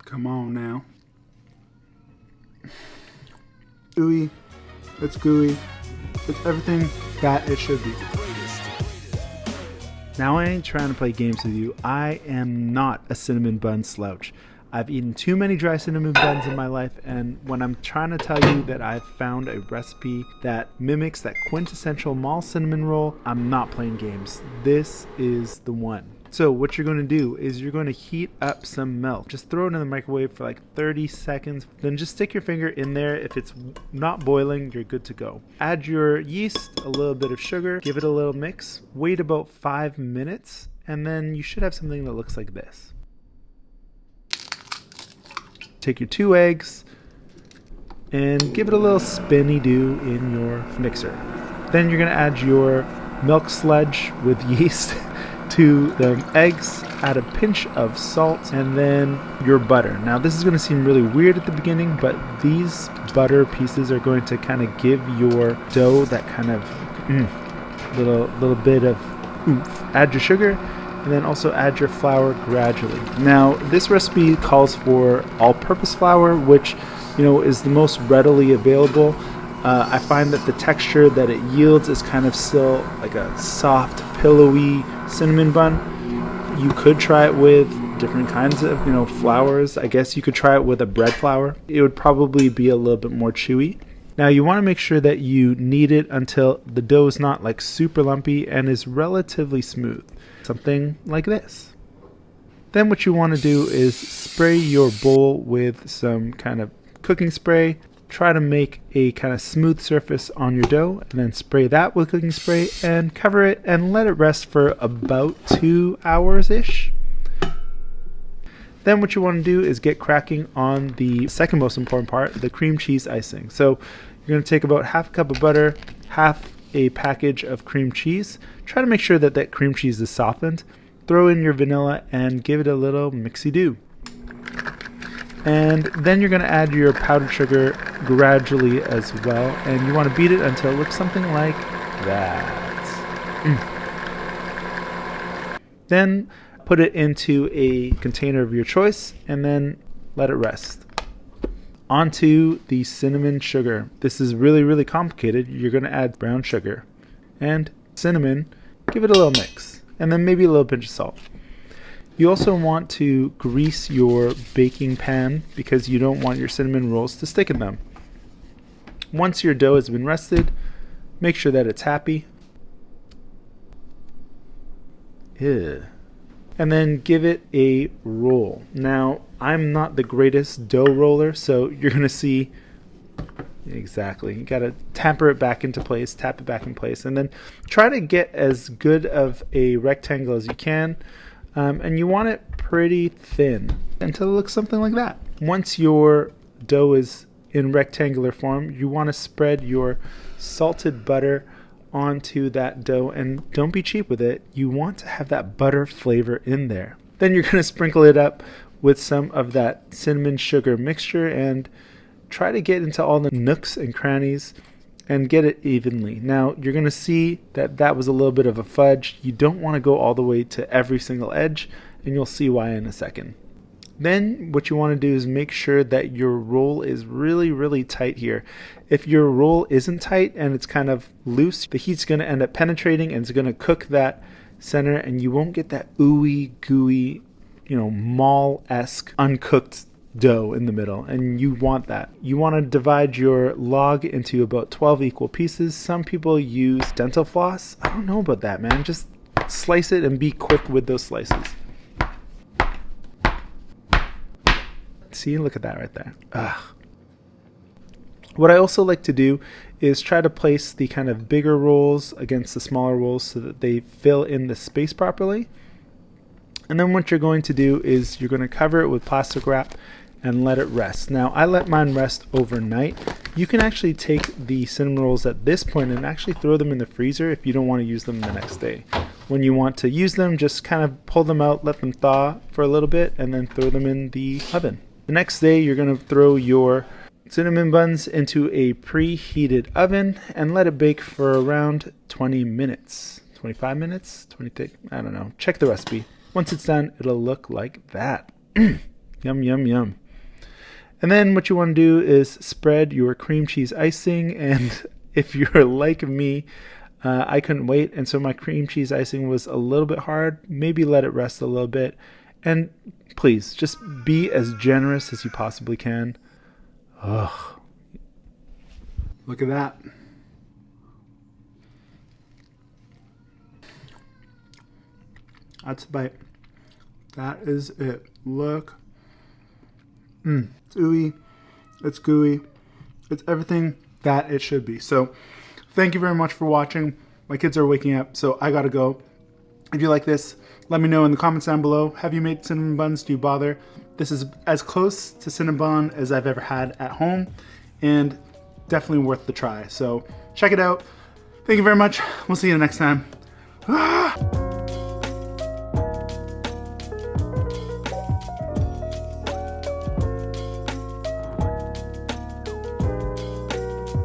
Come on now. Ooey. It's gooey. It's everything that it should be. Now I ain't trying to play games with you. I am not a cinnamon bun slouch. I've eaten too many dry cinnamon buns in my life, and when I'm trying to tell you that I've found a recipe that mimics that quintessential mall cinnamon roll, I'm not playing games. This is the one. So what you're going to do is you're going to heat up some milk. Just throw it in the microwave for like 30 seconds. Then just stick your finger in there. If it's not boiling, you're good to go. Add your yeast, a little bit of sugar, give it a little mix. Wait about 5 minutes, and then you should have something that looks like this. Take your 2 eggs and give it a little spinny do in your mixer. Then you're going to add your milk sludge with yeast to the eggs, add a pinch of salt, and then your butter. Now this is going to seem really weird at the beginning, but these butter pieces are going to kind of give your dough that kind of little bit of oomph. Add your sugar, and then also add your flour gradually. Now this recipe calls for all-purpose flour, which is the most readily available. I find that the texture that it yields is kind of still like a soft, pillowy cinnamon bun. You could try it with different kinds of flours. I guess you could try it with a bread flour. It would probably be a little bit more chewy. Now you want to make sure that you knead it until the dough is not like super lumpy and is relatively smooth. Something like this. Then what you want to do is spray your bowl with some kind of cooking spray. Try to make a kind of smooth surface on your dough, and then spray that with cooking spray and cover it and let it rest for about 2 hours-ish. Then what you want to do is get cracking on the second most important part, the cream cheese icing. So you're going to take about half a cup of butter, half a package of cream cheese. Try to make sure that that cream cheese is softened. Throw in your vanilla and give it a little mixy-do. And then you're going to add your powdered sugar gradually as well, and you want to beat it until it looks something like that. Then put it into a container of your choice and then let it rest. Onto the cinnamon sugar. This is really, really complicated. You're going to add brown sugar and cinnamon, give it a little mix, and then maybe a little pinch of salt. You also want to grease your baking pan because you don't want your cinnamon rolls to stick in them. Once your dough has been rested, make sure that it's happy. Ew. And then give it a roll. Now, I'm not the greatest dough roller, so you're going to see exactly. You got to tamper it back into place, tap it back in place, and then try to get as good of a rectangle as you can. And you want it pretty thin until it looks something like that. Once your dough is in rectangular form, you want to spread your salted butter onto that dough, and don't be cheap with it. You want to have that butter flavor in there. Then you're going to sprinkle it up with some of that cinnamon sugar mixture and try to get into all the nooks and crannies and get it evenly. Now you're going to see that that was a little bit of a fudge. You don't want to go all the way to every single edge, and you'll see why in a second. Then what you want to do is make sure that your roll is really, really tight here. If your roll isn't tight and it's kind of loose, the heat's going to end up penetrating and it's going to cook that center, and you won't get that ooey gooey, mall-esque uncooked dough in the middle, and you want that. You want to divide your log into about 12 equal pieces. Some people use dental floss. I don't know about that, man. Just slice it and be quick with those slices. See, look at that right there. Ugh. What I also like to do is try to place the kind of bigger rolls against the smaller rolls so that they fill in the space properly. And then what you're going to do is you're going to cover it with plastic wrap and let it rest. Now, I let mine rest overnight. You can actually take the cinnamon rolls at this point and actually throw them in the freezer if you don't want to use them the next day. When you want to use them, just kind of pull them out, let them thaw for a little bit, and then throw them in the oven. The next day, you're going to throw your cinnamon buns into a preheated oven and let it bake for around 20 minutes. 25 minutes? 20, I don't know. Check the recipe. Once it's done, it'll look like that. Yum, yum, yum. And then what you want to do is spread your cream cheese icing. And if you're like me, I couldn't wait. And so my cream cheese icing was a little bit hard. Maybe let it rest a little bit. And please, just be as generous as you possibly can. Ugh. Look at that. That's a bite. That is it. Look. It's ooey. It's gooey. It's everything that it should be. So thank you very much for watching. My kids are waking up, so I gotta go. If you like this, let me know in the comments down below. Have you made cinnamon buns? Do you bother? This is as close to cinnamon bun as I've ever had at home, and definitely worth the try. So check it out. Thank you very much. We'll see you next time.